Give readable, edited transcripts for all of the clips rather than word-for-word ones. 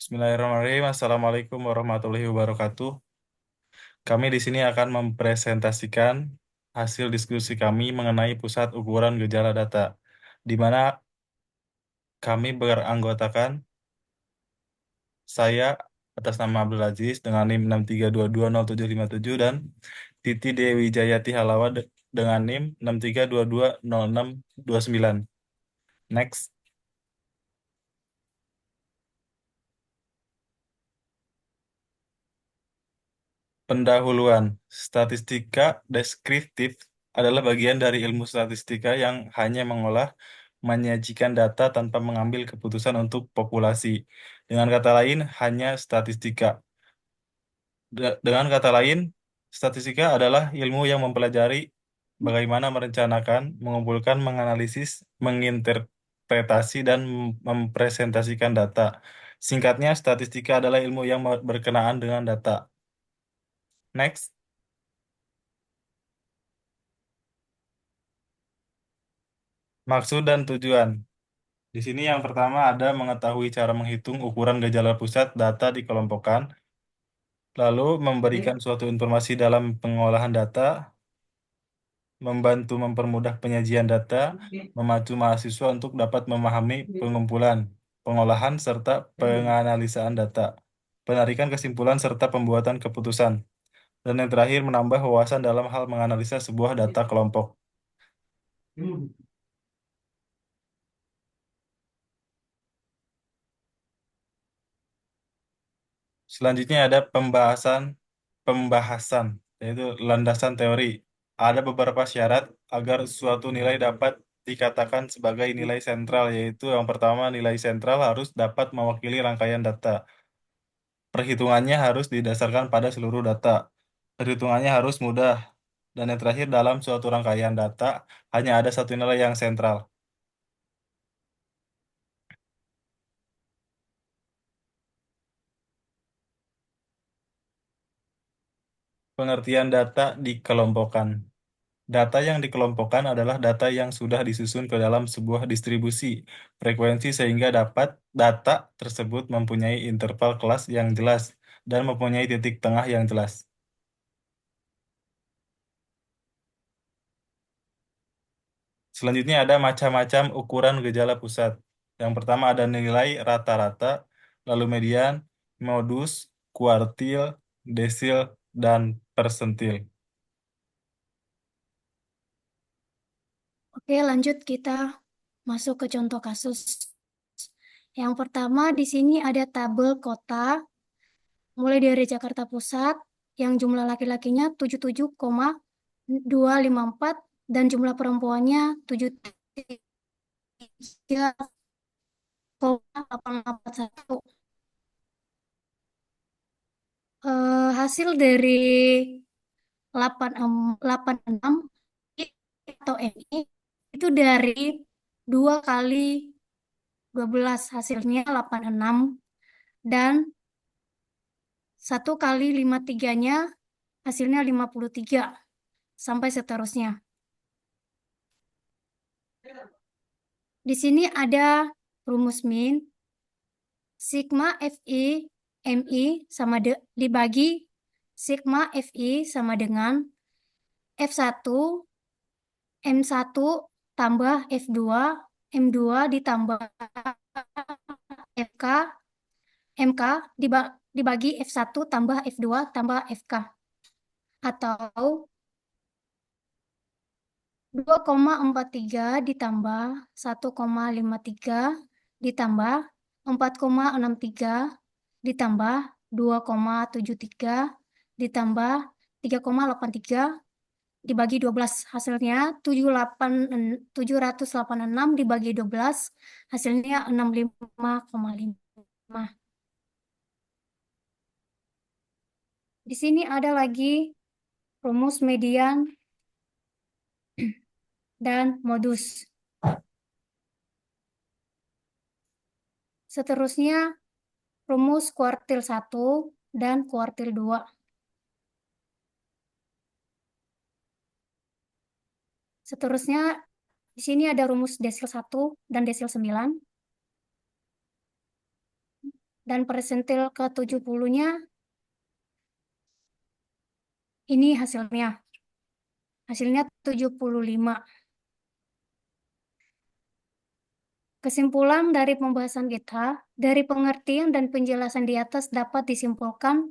Bismillahirrahmanirrahim. Assalamualaikum warahmatullahi wabarakatuh. Kami di sini akan mempresentasikan hasil diskusi kami mengenai pusat ukuran gejala data, di mana kami beranggotakan saya atas nama Abdul Aziz dengan NIM 632200757 dan Titi Dewi Jayati Halawa dengan NIM 632200629. Next. Pendahuluan. Statistika deskriptif adalah bagian dari ilmu statistika yang hanya mengolah, menyajikan data tanpa mengambil keputusan untuk populasi. Dengan kata lain, hanya statistika. Dengan kata lain, statistika adalah ilmu yang mempelajari bagaimana merencanakan, mengumpulkan, menganalisis, menginterpretasi, dan mempresentasikan data. Singkatnya, statistika adalah ilmu yang berkenaan dengan data. Next. Maksud dan tujuan. Di sini yang pertama ada mengetahui cara menghitung ukuran gejala pusat data dikelompokkan, lalu memberikan suatu informasi dalam pengolahan data, membantu mempermudah penyajian data, memacu mahasiswa untuk dapat memahami pengumpulan, pengolahan, serta penganalisaan data, penarikan kesimpulan serta pembuatan keputusan, dan yang terakhir menambah wawasan dalam hal menganalisa sebuah data kelompok. Selanjutnya ada pembahasan, yaitu landasan teori. Ada beberapa syarat agar suatu nilai dapat dikatakan sebagai nilai sentral, yaitu yang pertama nilai sentral harus dapat mewakili rangkaian data. Perhitungannya harus didasarkan pada seluruh data. Perhitungannya harus mudah. Dan yang terakhir dalam suatu rangkaian data hanya ada satu nilai yang sentral. Pengertian data dikelompokkan. Data yang dikelompokkan adalah data yang sudah disusun ke dalam sebuah distribusi frekuensi sehingga dapat data tersebut mempunyai interval kelas yang jelas dan mempunyai titik tengah yang jelas. Selanjutnya ada macam-macam ukuran gejala pusat. Yang pertama ada nilai rata-rata, lalu median, modus, kuartil, desil, dan persentil. Oke, lanjut kita masuk ke contoh kasus. Yang pertama di sini ada tabel kota mulai dari Jakarta Pusat yang jumlah laki-lakinya 77,254 dan jumlah perempuannya 73,881. Hasil dari 86 atau MI itu dari 2 kali 12 hasilnya 86 dan 1 kali 53-nya hasilnya 53 sampai seterusnya. Di sini ada rumus min sigma Fi Mi dibagi sigma Fi sama dengan F1 M1 tambah F2 M2 ditambah FK MK dibagi F1 tambah F2 tambah FK atau 2,43 ditambah 1,53 ditambah 4,63 ditambah 2,73 ditambah 3,83 dibagi 12 hasilnya 786 dibagi 12 hasilnya 65,5. Di sini ada lagi rumus median dan modus. Seterusnya rumus kuartil 1 dan kuartil 2. Seterusnya di sini ada rumus desil 1 dan desil 9. Dan persentil ke-70-nya ini hasilnya. Hasilnya 75. Kesimpulan dari pembahasan kita, dari pengertian dan penjelasan di atas dapat disimpulkan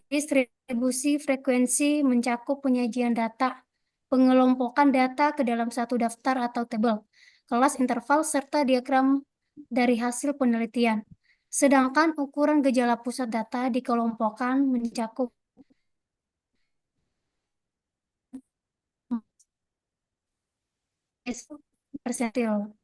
distribusi frekuensi mencakup penyajian data, pengelompokan data ke dalam satu daftar atau tabel, kelas interval, serta diagram dari hasil penelitian. Sedangkan ukuran gejala pusat data dikelompokkan mencakup persentil.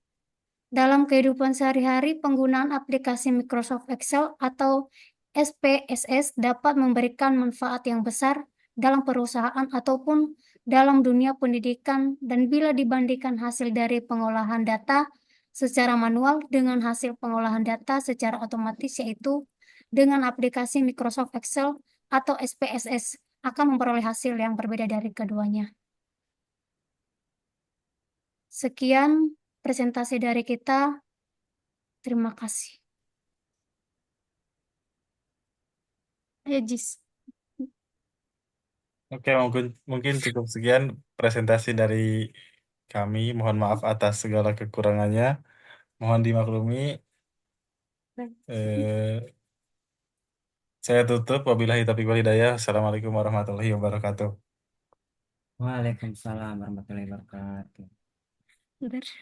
Dalam kehidupan sehari-hari, penggunaan aplikasi Microsoft Excel atau SPSS dapat memberikan manfaat yang besar dalam perusahaan ataupun dalam dunia pendidikan, dan bila dibandingkan hasil dari pengolahan data secara manual dengan hasil pengolahan data secara otomatis, yaitu dengan aplikasi Microsoft Excel atau SPSS, akan memperoleh hasil yang berbeda dari keduanya. Sekian presentasi dari kita. Terima kasih. Ya, Jis. Oke, mungkin mungkin cukup sekian presentasi dari kami. Mohon maaf atas segala kekurangannya. Mohon dimaklumi. Eh, saya tutup. Wabillahi taufiq wal hidayah. Assalamualaikum warahmatullahi wabarakatuh. Waalaikumsalam warahmatullahi wabarakatuh. Bentar.